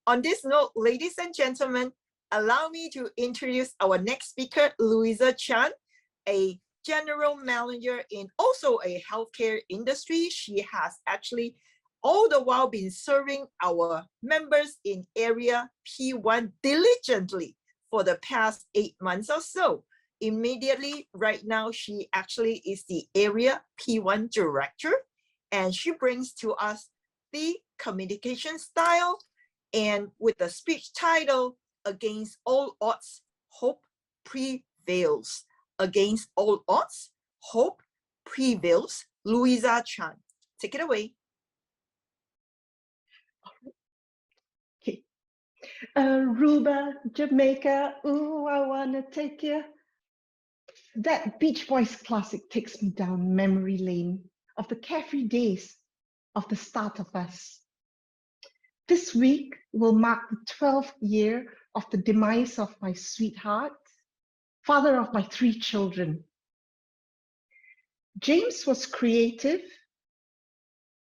On this note, ladies and gentlemen, allow me to introduce our next speaker, Louisa Chan, a general manager in also a healthcare industry. She has actually all the while been serving our members in area P1 diligently for the past 8 months or so. Immediately right now, she actually is the area P1 director, and she brings to us the communication style and with the speech title, Against All Odds, Hope Prevails. Against all odds, hope prevails. Louisa Chan, take it away. Okay. Aruba, Jamaica, ooh, I wanna take you. That Beach Boys classic takes me down memory lane of the carefree days of the start of us. This week will mark the 12th year of the demise of my sweetheart, father of my 3 children. James was creative,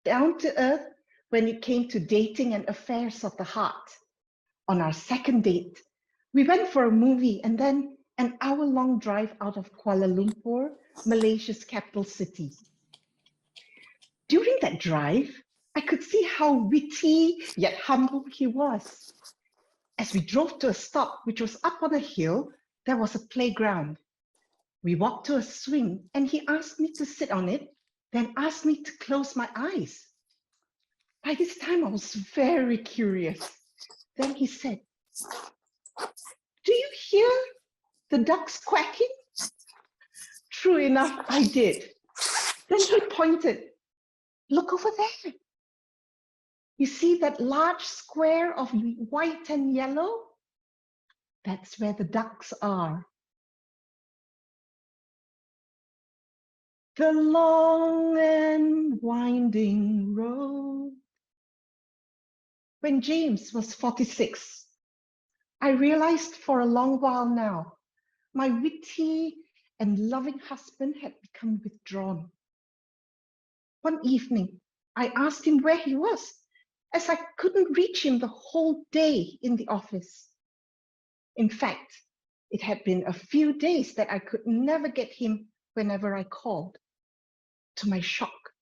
down to earth when it came to dating and affairs of the heart. On our second date, we went for a movie and then an hour-long drive out of Kuala Lumpur, Malaysia's capital city. During that drive, I could see how witty yet humble he was. As we drove to a stop, which was up on a hill, there was a playground. We walked to a swing and he asked me to sit on it, then asked me to close my eyes. By this time, I was very curious. Then he said, "Do you hear the ducks quacking?" True enough, I did. Then he pointed, "Look over there. You see that large square of white and yellow? That's where the ducks are." The long and winding road. When James was 46, I realized for a long while now, my witty and loving husband had become withdrawn. One evening, I asked him where he was, as I couldn't reach him the whole day in the office. In fact, it had been a few days that I could never get him whenever I called. To my shock,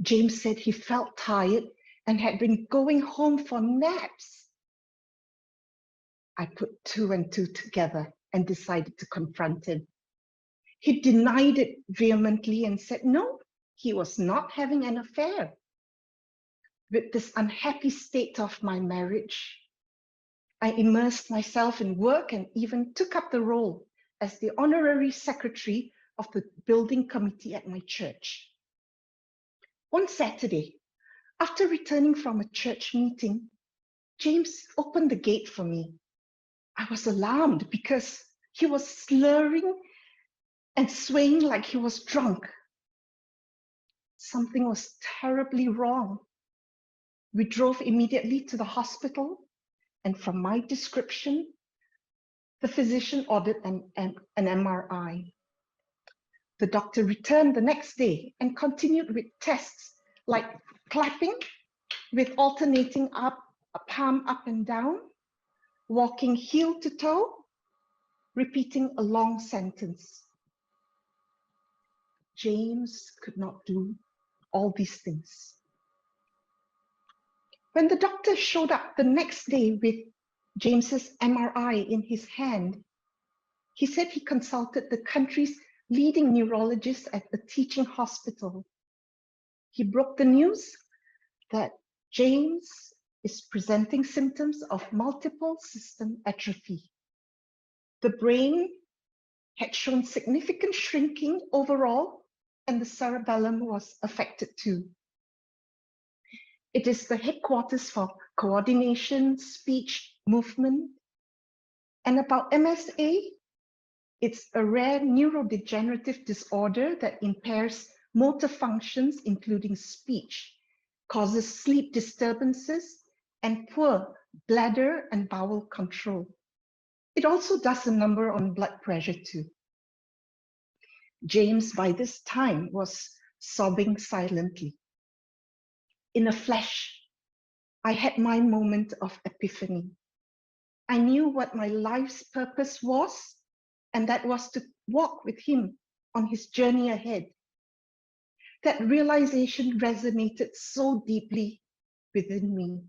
James said he felt tired and had been going home for naps. I put 2 and 2 together and decided to confront him. He denied it vehemently and said no, he was not having an affair. With this unhappy state of my marriage, I immersed myself in work and even took up the role as the honorary secretary of the building committee at my church. One Saturday, after returning from a church meeting, James opened the gate for me. I was alarmed because he was slurring and swaying like he was drunk. Something was terribly wrong. We drove immediately to the hospital, and from my description, the physician ordered an MRI. The doctor returned the next day and continued with tests like clapping with alternating up, a palm up and down, walking heel to toe, repeating a long sentence. James could not do all these things. When the doctor showed up the next day with James's MRI in his hand, he said he consulted the country's leading neurologist at a teaching hospital. He broke the news that James is presenting symptoms of multiple system atrophy. The brain had shown significant shrinking overall, and the cerebellum was affected too. It is the headquarters for coordination, speech, movement. And about MSA, it's a rare neurodegenerative disorder that impairs motor functions, including speech, causes sleep disturbances, and poor bladder and bowel control. It also does a number on blood pressure too. James, by this time, was sobbing silently. In a flash, I had my moment of epiphany. I knew what my life's purpose was, and that was to walk with him on his journey ahead. That realization resonated so deeply within me.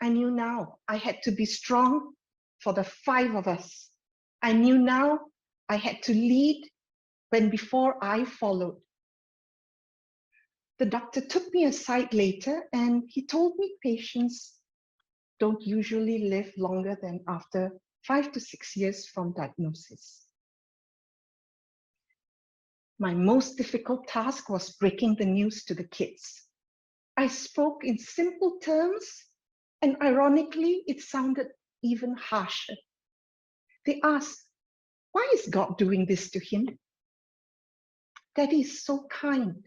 I knew now I had to be strong for the 5 of us. I knew now I had to lead when before I followed. The doctor took me aside later and he told me patients don't usually live longer than after 5 to 6 years from diagnosis. My most difficult task was breaking the news to the kids. I spoke in simple terms, and ironically, it sounded even harsher. They asked, why is God doing this to him? Daddy is so kind.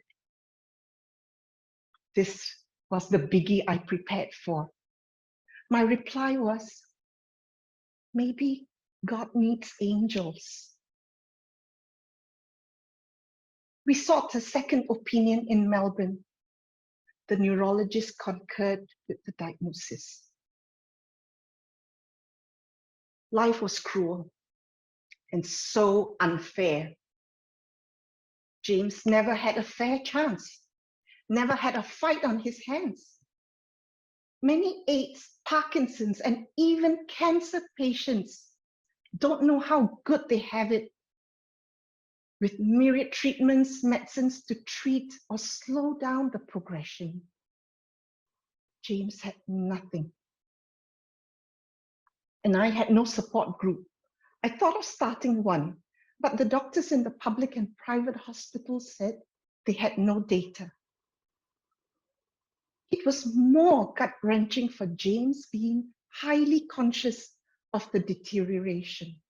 This was the biggie I prepared for. My reply was, maybe God needs angels. We sought a second opinion in Melbourne. The neurologist concurred with the diagnosis. Life was cruel and so unfair. James never had a fair chance, never had a fight on his hands. Many AIDS, Parkinson's, and even cancer patients don't know how good they have it. With myriad treatments, medicines to treat or slow down the progression. James had nothing. And I had no support group. I thought of starting one, but the doctors in the public and private hospitals said they had no data. It was more gut-wrenching for James being highly conscious of the deterioration.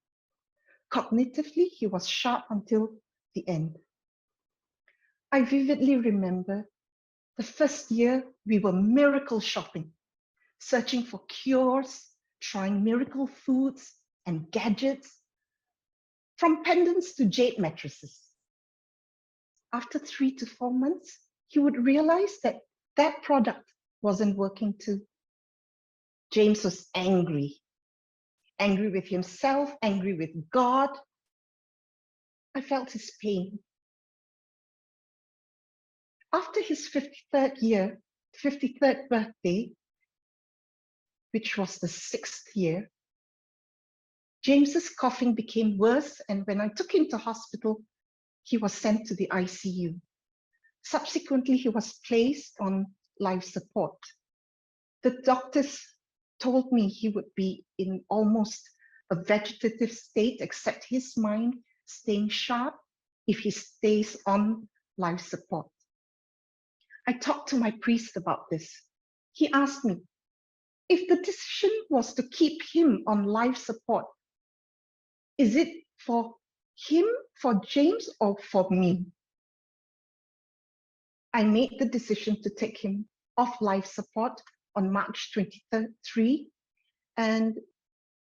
Cognitively, he was sharp until the end. I vividly remember the first year we were miracle shopping, searching for cures, trying miracle foods and gadgets, from pendants to jade mattresses. After 3 to 4 months, he would realize that that product wasn't working too. James was angry with himself, angry with God. I felt his pain. After his 53rd birthday, which was the 6th year, James's coughing became worse, and when I took him to hospital, he was sent to the ICU. Subsequently, he was placed on life support. The doctors told me he would be in almost a vegetative state, except his mind staying sharp if he stays on life support. I talked to my priest about this. He asked me, if the decision was to keep him on life support, is it for him, for James, or for me? I made the decision to take him off life support on March 23, and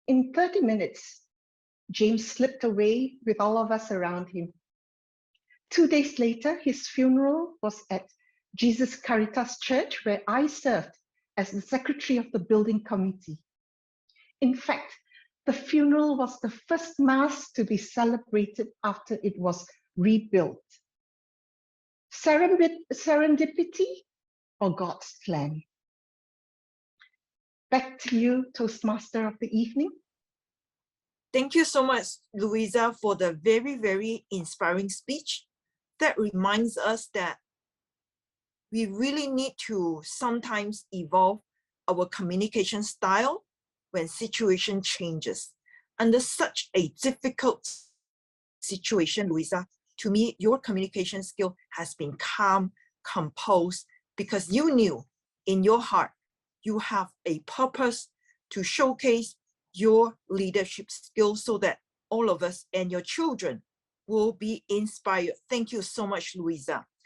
in 30 minutes, James slipped away with all of us around him. 2 days later, his funeral was at Jesus Caritas Church, where I served as the secretary of the building committee. In fact, the funeral was the first mass to be celebrated after it was rebuilt. Serendipity or God's plan? Back to you, Toastmaster of the evening. Thank you so much, Louisa, for the very, very inspiring speech. That reminds us that we really need to sometimes evolve our communication style when situation changes. Under such a difficult situation, Louisa, to me, your communication skill has been calm, composed, because you knew in your heart you have a purpose to showcase your leadership skills so that all of us and your children will be inspired. Thank you so much, Louisa.